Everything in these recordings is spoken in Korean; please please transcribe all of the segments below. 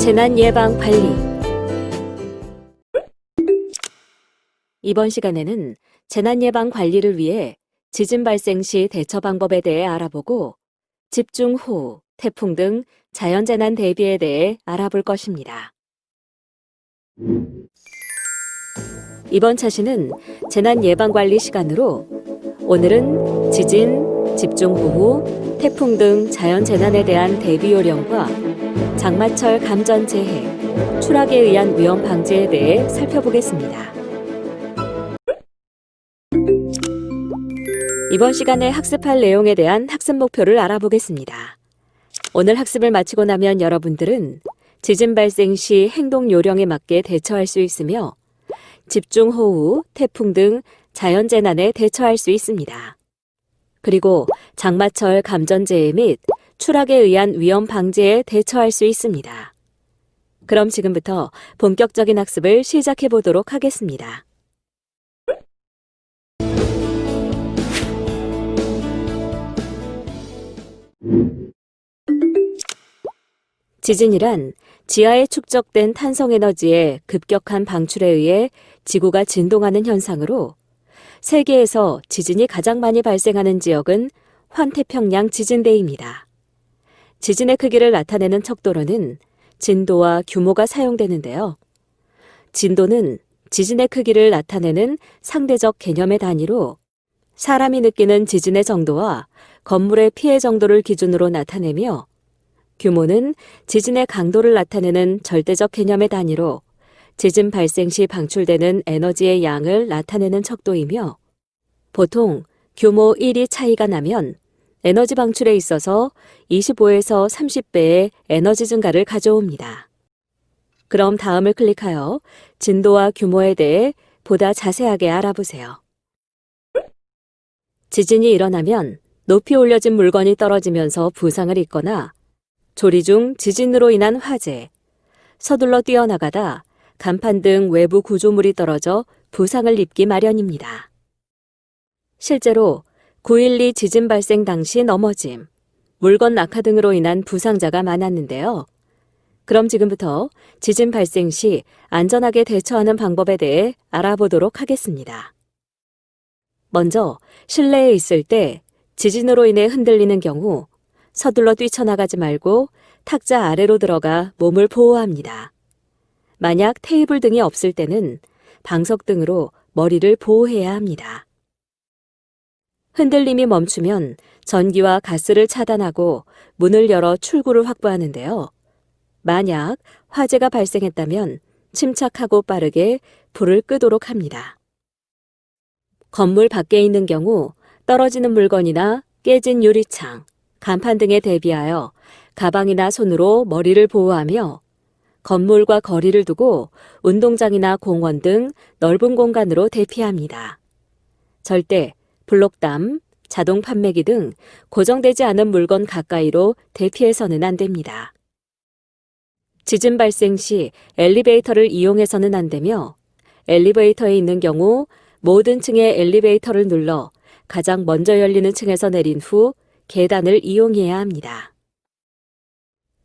재난 예방 관리. 이번 시간에는 재난 예방 관리를 위해 지진 발생 시 대처 방법에 대해 알아보고 집중호우, 태풍 등 자연재난 대비에 대해 알아볼 것입니다. 이번 차시는 재난 예방 관리 시간으로 오늘은 지진, 집중호우, 태풍 등 자연재난에 대한 대비 요령과 장마철 감전재해, 추락에 의한 위험 방지에 대해 살펴보겠습니다. 이번 시간에 학습할 내용에 대한 학습 목표를 알아보겠습니다. 오늘 학습을 마치고 나면 여러분들은 지진 발생 시 행동 요령에 맞게 대처할 수 있으며 집중호우, 태풍 등 자연재난에 대처할 수 있습니다. 그리고 장마철 감전재해 및 추락에 의한 위험 방지에 대처할 수 있습니다. 그럼 지금부터 본격적인 학습을 시작해 보도록 하겠습니다. 지진이란 지하에 축적된 탄성에너지의 급격한 방출에 의해 지구가 진동하는 현상으로 세계에서 지진이 가장 많이 발생하는 지역은 환태평양 지진대입니다. 지진의 크기를 나타내는 척도로는 진도와 규모가 사용되는데요. 진도는 지진의 크기를 나타내는 상대적 개념의 단위로 사람이 느끼는 지진의 정도와 건물의 피해 정도를 기준으로 나타내며 규모는 지진의 강도를 나타내는 절대적 개념의 단위로 지진 발생 시 방출되는 에너지의 양을 나타내는 척도이며 보통 규모 1이 차이가 나면 에너지 방출에 있어서 25에서 30배의 에너지 증가를 가져옵니다. 그럼 다음을 클릭하여 진도와 규모에 대해 보다 자세하게 알아보세요. 지진이 일어나면 높이 올려진 물건이 떨어지면서 부상을 입거나 조리 중 지진으로 인한 화재, 서둘러 뛰어나가다 간판 등 외부 구조물이 떨어져 부상을 입기 마련입니다. 실제로 9.12 지진 발생 당시 넘어짐, 물건 낙하 등으로 인한 부상자가 많았는데요. 그럼 지금부터 지진 발생 시 안전하게 대처하는 방법에 대해 알아보도록 하겠습니다. 먼저 실내에 있을 때 지진으로 인해 흔들리는 경우 서둘러 뛰쳐나가지 말고 탁자 아래로 들어가 몸을 보호합니다. 만약 테이블 등이 없을 때는 방석 등으로 머리를 보호해야 합니다. 흔들림이 멈추면 전기와 가스를 차단하고 문을 열어 출구를 확보하는데요. 만약 화재가 발생했다면 침착하고 빠르게 불을 끄도록 합니다. 건물 밖에 있는 경우 떨어지는 물건이나 깨진 유리창, 간판 등에 대비하여 가방이나 손으로 머리를 보호하며 건물과 거리를 두고 운동장이나 공원 등 넓은 공간으로 대피합니다. 절대 블록담, 자동 판매기 등 고정되지 않은 물건 가까이로 대피해서는 안 됩니다. 지진 발생 시 엘리베이터를 이용해서는 안 되며 엘리베이터에 있는 경우 모든 층의 엘리베이터를 눌러 가장 먼저 열리는 층에서 내린 후 계단을 이용해야 합니다.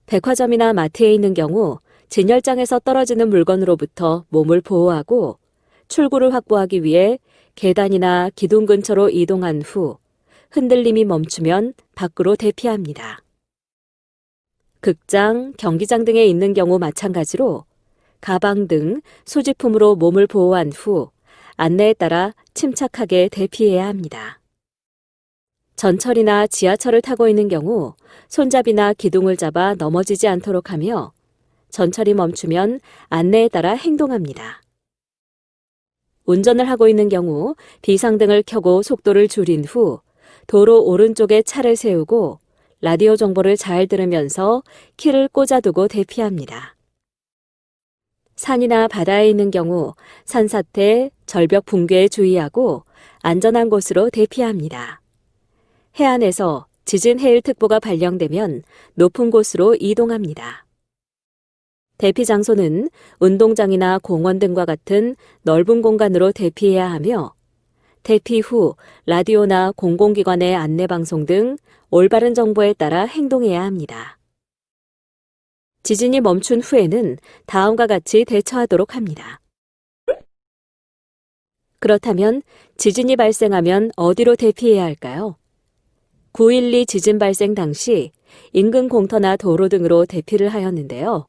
백화점이나 마트에 있는 경우 진열장에서 떨어지는 물건으로부터 몸을 보호하고 출구를 확보하기 위해 계단이나 기둥 근처로 이동한 후 흔들림이 멈추면 밖으로 대피합니다. 극장, 경기장 등에 있는 경우 마찬가지로 가방 등 소지품으로 몸을 보호한 후 안내에 따라 침착하게 대피해야 합니다. 전철이나 지하철을 타고 있는 경우 손잡이나 기둥을 잡아 넘어지지 않도록 하며 전철이 멈추면 안내에 따라 행동합니다. 운전을 하고 있는 경우 비상등을 켜고 속도를 줄인 후 도로 오른쪽에 차를 세우고 라디오 정보를 잘 들으면서 키를 꽂아두고 대피합니다. 산이나 바다에 있는 경우 산사태, 절벽 붕괴에 주의하고 안전한 곳으로 대피합니다. 해안에서 지진 해일특보가 발령되면 높은 곳으로 이동합니다. 대피 장소는 운동장이나 공원 등과 같은 넓은 공간으로 대피해야 하며 대피 후 라디오나 공공기관의 안내방송 등 올바른 정보에 따라 행동해야 합니다. 지진이 멈춘 후에는 다음과 같이 대처하도록 합니다. 그렇다면 지진이 발생하면 어디로 대피해야 할까요? 9.12 지진 발생 당시 인근 공터나 도로 등으로 대피를 하였는데요.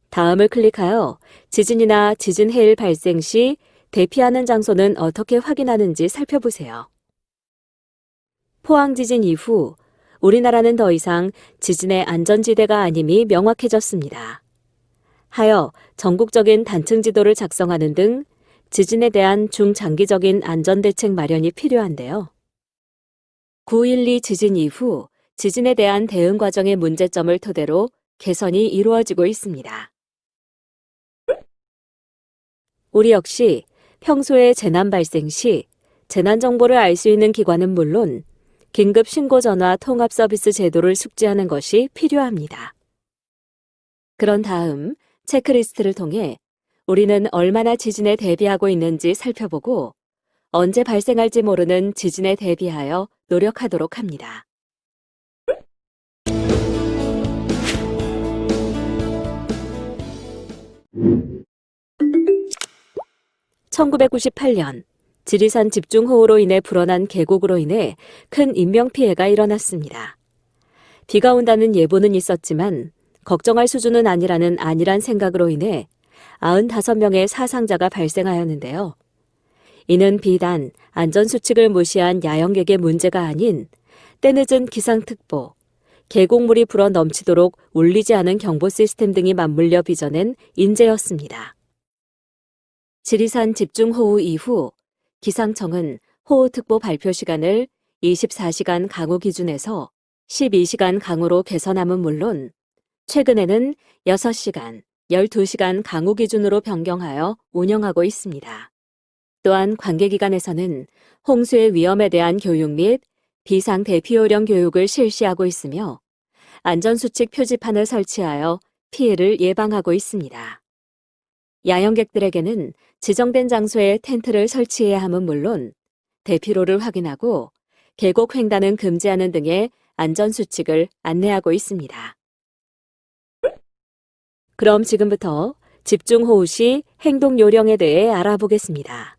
다음을 클릭하여 지진이나 지진 해일 발생 시 대피하는 장소는 어떻게 확인하는지 살펴보세요. 포항 지진 이후 우리나라는 더 이상 지진의 안전지대가 아님이 명확해졌습니다. 하여 전국적인 단층 지도를 작성하는 등 지진에 대한 중장기적인 안전대책 마련이 필요한데요. 9.12 지진 이후 지진에 대한 대응 과정의 문제점을 토대로 개선이 이루어지고 있습니다. 우리 역시 평소에 재난 발생 시 재난 정보를 알 수 있는 기관은 물론 긴급 신고 전화 통합 서비스 제도를 숙지하는 것이 필요합니다. 그런 다음 체크리스트를 통해 우리는 얼마나 지진에 대비하고 있는지 살펴보고 언제 발생할지 모르는 지진에 대비하여 노력하도록 합니다. 1998년 지리산 집중호우로 인해 불어난 계곡으로 인해 큰 인명피해가 일어났습니다. 비가 온다는 예보는 있었지만 걱정할 수준은 아니라는 안일한 생각으로 인해 95명의 사상자가 발생하였는데요. 이는 비단 안전수칙을 무시한 야영객의 문제가 아닌 때늦은 기상특보, 계곡물이 불어 넘치도록 울리지 않은 경보 시스템 등이 맞물려 빚어낸 인재였습니다. 지리산 집중호우 이후 기상청은 호우특보 발표 시간을 24시간 강우 기준에서 12시간 강우로 개선함은 물론 최근에는 6시간, 12시간 강우 기준으로 변경하여 운영하고 있습니다. 또한 관계기관에서는 홍수의 위험에 대한 교육 및 비상대피요령 교육을 실시하고 있으며 안전수칙 표지판을 설치하여 피해를 예방하고 있습니다. 야영객들에게는 지정된 장소에 텐트를 설치해야 함은 물론 대피로를 확인하고 계곡 횡단은 금지하는 등의 안전수칙을 안내하고 있습니다. 그럼 지금부터 집중호우 시 행동 요령에 대해 알아보겠습니다.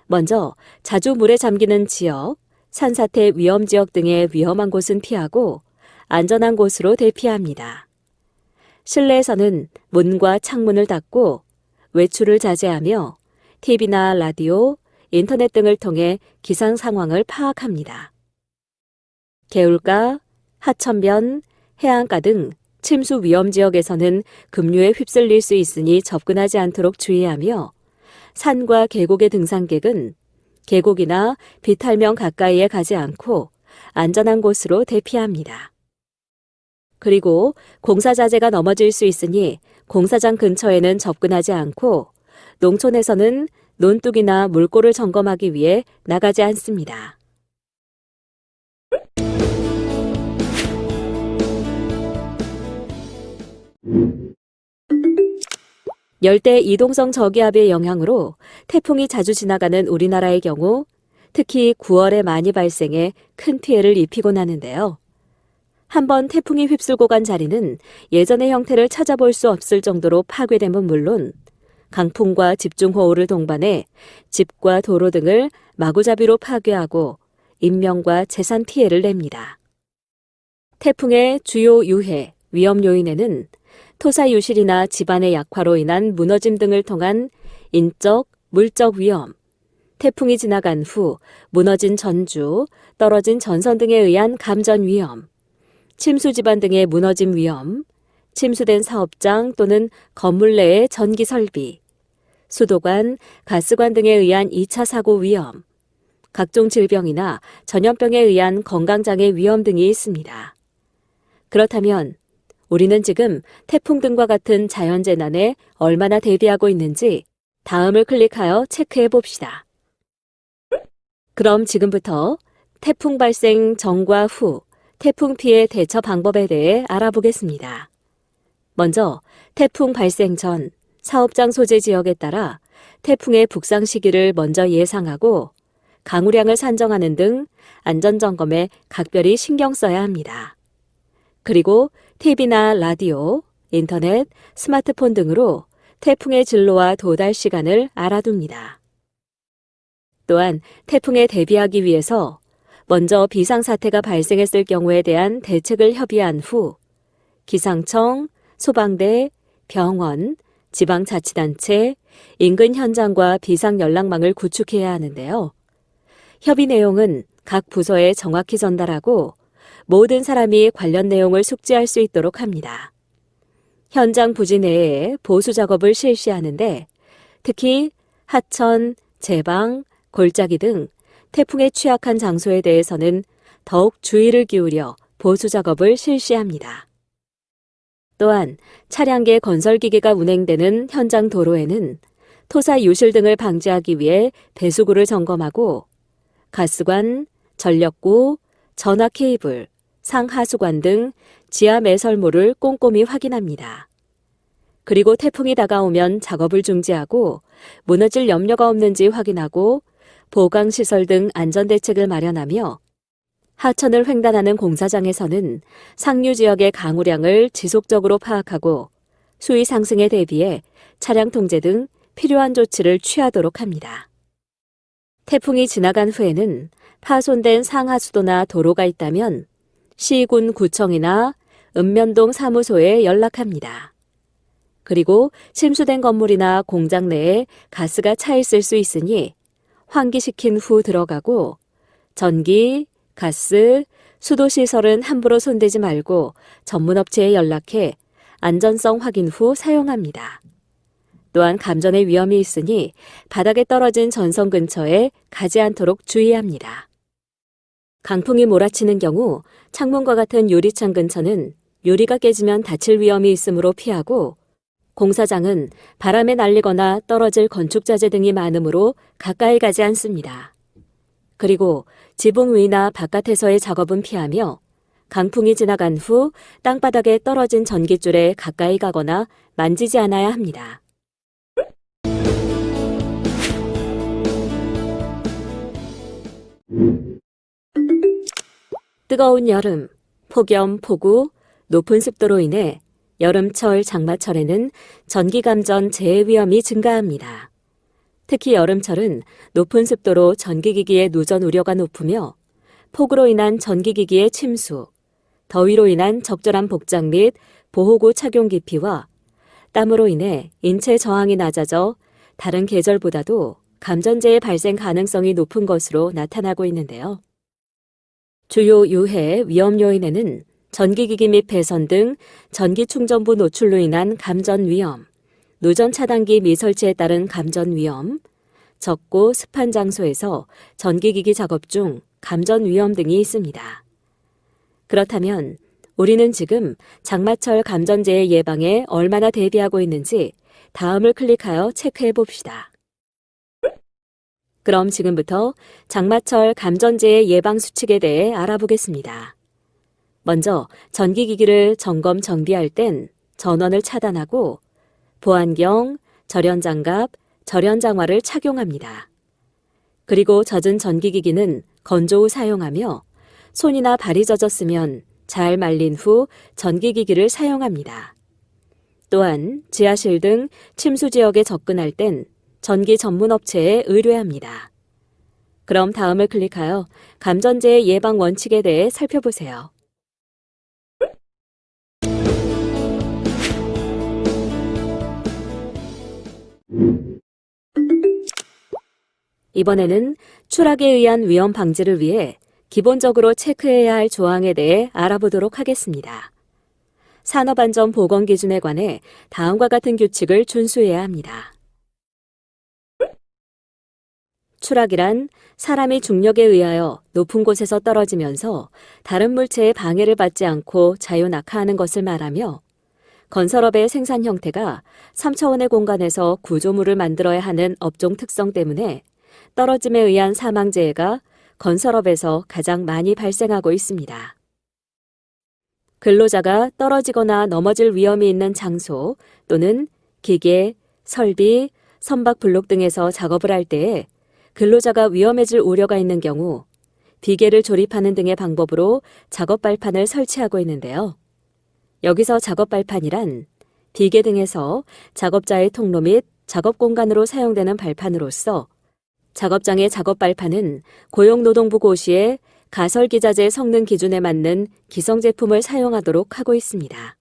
먼저 자주 물에 잠기는 지역, 산사태 위험 지역 등의 위험한 곳은 피하고 안전한 곳으로 대피합니다. 실내에서는 문과 창문을 닫고 외출을 자제하며 TV나 라디오, 인터넷 등을 통해 기상 상황을 파악합니다. 개울가, 하천변, 해안가 등 침수 위험 지역에서는 급류에 휩쓸릴 수 있으니 접근하지 않도록 주의하며 산과 계곡의 등산객은 계곡이나 비탈면 가까이에 가지 않고 안전한 곳으로 대피합니다. 그리고 공사자재가 넘어질 수 있으니 공사장 근처에는 접근하지 않고 농촌에서는 논둑이나 물골을 점검하기 위해 나가지 않습니다. 열대 이동성 저기압의 영향으로 태풍이 자주 지나가는 우리나라의 경우 특히 9월에 많이 발생해 큰 피해를 입히곤 하는데요. 한번 태풍이 휩쓸고 간 자리는 예전의 형태를 찾아볼 수 없을 정도로 파괴됨은 물론 강풍과 집중호우를 동반해 집과 도로 등을 마구잡이로 파괴하고 인명과 재산 피해를 냅니다. 태풍의 주요 유해, 위험 요인에는 토사 유실이나 집안의 약화로 인한 무너짐 등을 통한 인적, 물적 위험, 태풍이 지나간 후 무너진 전주, 떨어진 전선 등에 의한 감전 위험, 침수 지반 등의 무너짐 위험, 침수된 사업장 또는 건물 내의 전기 설비, 수도관, 가스관 등에 의한 2차 사고 위험, 각종 질병이나 전염병에 의한 건강장애 위험 등이 있습니다. 그렇다면 우리는 지금 태풍 등과 같은 자연재난에 얼마나 대비하고 있는지 다음을 클릭하여 체크해 봅시다. 그럼 지금부터 태풍 발생 전과 후 태풍 피해 대처 방법에 대해 알아보겠습니다. 먼저 태풍 발생 전 사업장 소재 지역에 따라 태풍의 북상 시기를 먼저 예상하고 강우량을 산정하는 등 안전점검에 각별히 신경 써야 합니다. 그리고 TV나 라디오, 인터넷, 스마트폰 등으로 태풍의 진로와 도달 시간을 알아둡니다. 또한 태풍에 대비하기 위해서 먼저 비상사태가 발생했을 경우에 대한 대책을 협의한 후 기상청, 소방대, 병원, 지방자치단체, 인근 현장과 비상연락망을 구축해야 하는데요. 협의 내용은 각 부서에 정확히 전달하고 모든 사람이 관련 내용을 숙지할 수 있도록 합니다. 현장 부지 내에 보수 작업을 실시하는데 특히 하천, 제방, 골짜기 등 태풍에 취약한 장소에 대해서는 더욱 주의를 기울여 보수 작업을 실시합니다. 또한 차량계 건설기계가 운행되는 현장 도로에는 토사 유실 등을 방지하기 위해 배수구를 점검하고 가스관, 전력구, 전화 케이블, 상하수관 등 지하 매설물을 꼼꼼히 확인합니다. 그리고 태풍이 다가오면 작업을 중지하고 무너질 염려가 없는지 확인하고 보강시설 등 안전대책을 마련하며 하천을 횡단하는 공사장에서는 상류 지역의 강우량을 지속적으로 파악하고 수위 상승에 대비해 차량 통제 등 필요한 조치를 취하도록 합니다. 태풍이 지나간 후에는 파손된 상하수도나 도로가 있다면 시군 구청이나 읍면동 사무소에 연락합니다. 그리고 침수된 건물이나 공장 내에 가스가 차 있을 수 있으니 환기시킨 후 들어가고 전기, 가스, 수도시설은 함부로 손대지 말고 전문업체에 연락해 안전성 확인 후 사용합니다. 또한 감전의 위험이 있으니 바닥에 떨어진 전선 근처에 가지 않도록 주의합니다. 강풍이 몰아치는 경우 창문과 같은 유리창 근처는 유리가 깨지면 다칠 위험이 있으므로 피하고 공사장은 바람에 날리거나 떨어질 건축자재 등이 많으므로 가까이 가지 않습니다. 그리고 지붕 위나 바깥에서의 작업은 피하며 강풍이 지나간 후 땅바닥에 떨어진 전기줄에 가까이 가거나 만지지 않아야 합니다. 뜨거운 여름, 폭염, 폭우, 높은 습도로 인해 여름철, 장마철에는 전기감전 재해 위험이 증가합니다. 특히 여름철은 높은 습도로 전기기기의 누전 우려가 높으며 폭우로 인한 전기기기의 침수, 더위로 인한 적절한 복장 및 보호구 착용 기피와 땀으로 인해 인체 저항이 낮아져 다른 계절보다도 감전재해 발생 가능성이 높은 것으로 나타나고 있는데요. 주요 유해 위험 요인에는 전기기기 및 배선 등 전기충전부 노출로 인한 감전 위험, 누전 차단기 미설치에 따른 감전 위험, 젖고 습한 장소에서 전기기기 작업 중 감전 위험 등이 있습니다. 그렇다면 우리는 지금 장마철 감전재해 예방에 얼마나 대비하고 있는지 다음을 클릭하여 체크해 봅시다. 그럼 지금부터 장마철 감전재해 예방 수칙에 대해 알아보겠습니다. 먼저 전기기기를 점검 정비할 땐 전원을 차단하고 보안경, 절연장갑, 절연장화를 착용합니다. 그리고 젖은 전기기기는 건조 후 사용하며 손이나 발이 젖었으면 잘 말린 후 전기기기를 사용합니다. 또한 지하실 등 침수 지역에 접근할 땐 전기 전문 업체에 의뢰합니다. 그럼 다음을 클릭하여 감전재해 예방 원칙에 대해 살펴보세요. 이번에는 추락에 의한 위험 방지를 위해 기본적으로 체크해야 할 조항에 대해 알아보도록 하겠습니다. 산업안전보건기준에 관해 다음과 같은 규칙을 준수해야 합니다. 추락이란 사람이 중력에 의하여 높은 곳에서 떨어지면서 다른 물체의 방해를 받지 않고 자유낙하하는 것을 말하며 건설업의 생산 형태가 3차원의 공간에서 구조물을 만들어야 하는 업종 특성 때문에 떨어짐에 의한 사망재해가 건설업에서 가장 많이 발생하고 있습니다. 근로자가 떨어지거나 넘어질 위험이 있는 장소 또는 기계, 설비, 선박 블록 등에서 작업을 할 때에 근로자가 위험해질 우려가 있는 경우 비계를 조립하는 등의 방법으로 작업 발판을 설치하고 있는데요. 여기서 작업 발판이란 비계 등에서 작업자의 통로 및 작업 공간으로 사용되는 발판으로서 작업장의 작업 발판은 고용노동부 고시의 가설기자재 성능 기준에 맞는 기성 제품을 사용하도록 하고 있습니다.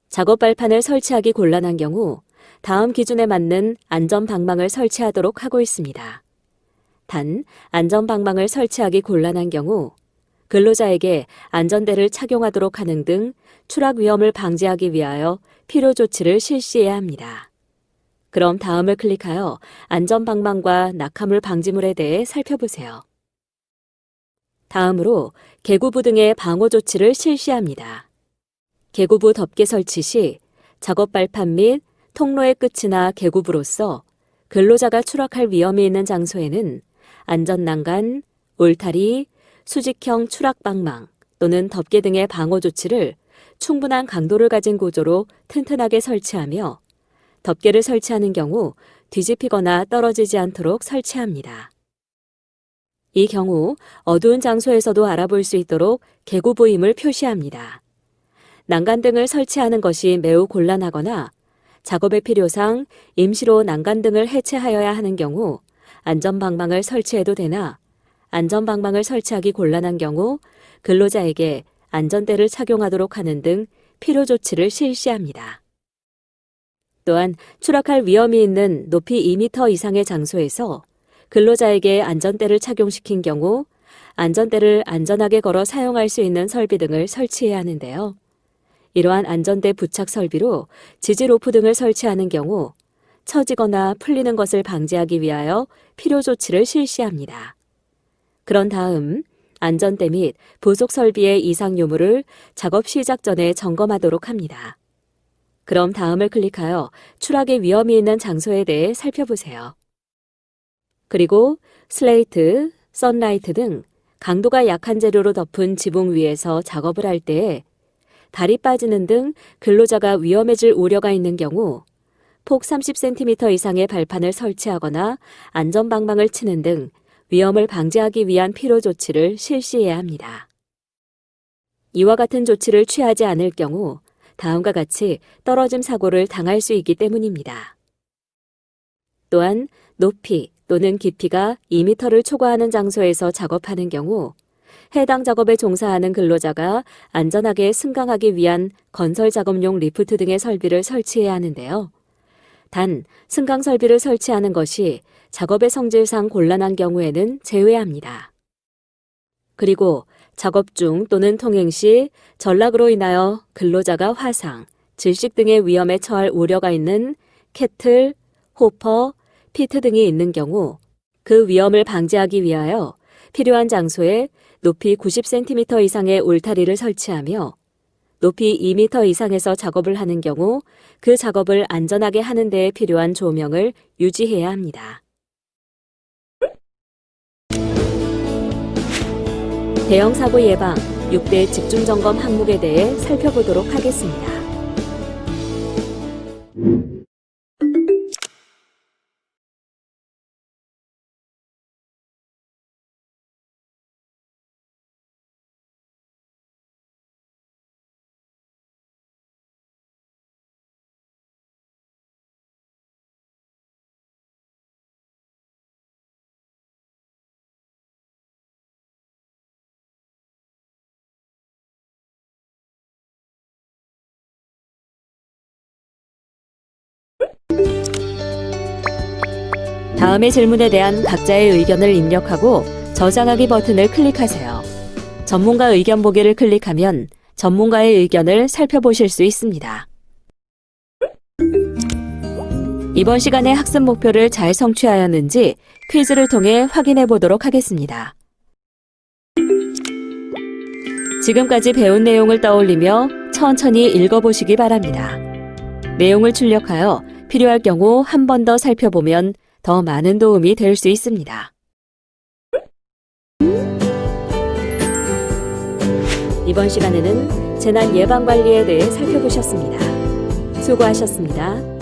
작업 발판을 설치하기 곤란한 경우 다음 기준에 맞는 안전방망을 설치하도록 하고 있습니다. 단, 안전방망을 설치하기 곤란한 경우 근로자에게 안전대를 착용하도록 하는 등 추락 위험을 방지하기 위하여 필요 조치를 실시해야 합니다. 그럼 다음을 클릭하여 안전방망과 낙하물 방지물에 대해 살펴보세요. 다음으로 개구부 등의 방호 조치를 실시합니다. 개구부 덮개 설치 시 작업 발판 및 통로의 끝이나 개구부로서 근로자가 추락할 위험이 있는 장소에는 안전난간, 울타리, 수직형 추락방망 또는 덮개 등의 방호 조치를 충분한 강도를 가진 구조로 튼튼하게 설치하며 덮개를 설치하는 경우 뒤집히거나 떨어지지 않도록 설치합니다. 이 경우 어두운 장소에서도 알아볼 수 있도록 개구부임을 표시합니다. 난간 등을 설치하는 것이 매우 곤란하거나 작업의 필요상 임시로 난간 등을 해체하여야 하는 경우 안전방망을 설치해도 되나 안전방망을 설치하기 곤란한 경우 근로자에게 안전대를 착용하도록 하는 등 필요 조치를 실시합니다. 또한 추락할 위험이 있는 높이 2m 이상의 장소에서 근로자에게 안전대를 착용시킨 경우 안전대를 안전하게 걸어 사용할 수 있는 설비 등을 설치해야 하는데요. 이러한 안전대 부착 설비로 지지 로프 등을 설치하는 경우 처지거나 풀리는 것을 방지하기 위하여 필요 조치를 실시합니다. 그런 다음 안전대 및 부속 설비의 이상 유무를 작업 시작 전에 점검하도록 합니다. 그럼 다음을 클릭하여 추락의 위험이 있는 장소에 대해 살펴보세요. 그리고 슬레이트, 선라이트 등 강도가 약한 재료로 덮은 지붕 위에서 작업을 할 때에 발이 빠지는 등 근로자가 위험해질 우려가 있는 경우 폭 30cm 이상의 발판을 설치하거나 안전방망을 치는 등 위험을 방지하기 위한 필요 조치를 실시해야 합니다. 이와 같은 조치를 취하지 않을 경우 다음과 같이 떨어짐 사고를 당할 수 있기 때문입니다. 또한 높이 또는 깊이가 2m를 초과하는 장소에서 작업하는 경우 해당 작업에 종사하는 근로자가 안전하게 승강하기 위한 건설 작업용 리프트 등의 설비를 설치해야 하는데요. 단, 승강 설비를 설치하는 것이 작업의 성질상 곤란한 경우에는 제외합니다. 그리고 작업 중 또는 통행 시 전락으로 인하여 근로자가 화상, 질식 등의 위험에 처할 우려가 있는 캐틀, 호퍼, 피트 등이 있는 경우 그 위험을 방지하기 위하여 필요한 장소에 높이 90cm 이상의 울타리를 설치하며 높이 2m 이상에서 작업을 하는 경우 그 작업을 안전하게 하는 데에 필요한 조명을 유지해야 합니다. 대형 사고 예방 6대 집중 점검 항목에 대해 살펴보도록 하겠습니다. 다음의 질문에 대한 각자의 의견을 입력하고 저장하기 버튼을 클릭하세요. 전문가 의견 보기를 클릭하면 전문가의 의견을 살펴보실 수 있습니다. 이번 시간의 학습 목표를 잘 성취하였는지 퀴즈를 통해 확인해 보도록 하겠습니다. 지금까지 배운 내용을 떠올리며 천천히 읽어보시기 바랍니다. 내용을 출력하여 필요할 경우 한 번 더 살펴보면 더 많은 도움이 될 수 있습니다. 이번 시간에는 재난 예방 관리에 대해 살펴보셨습니다. 수고하셨습니다.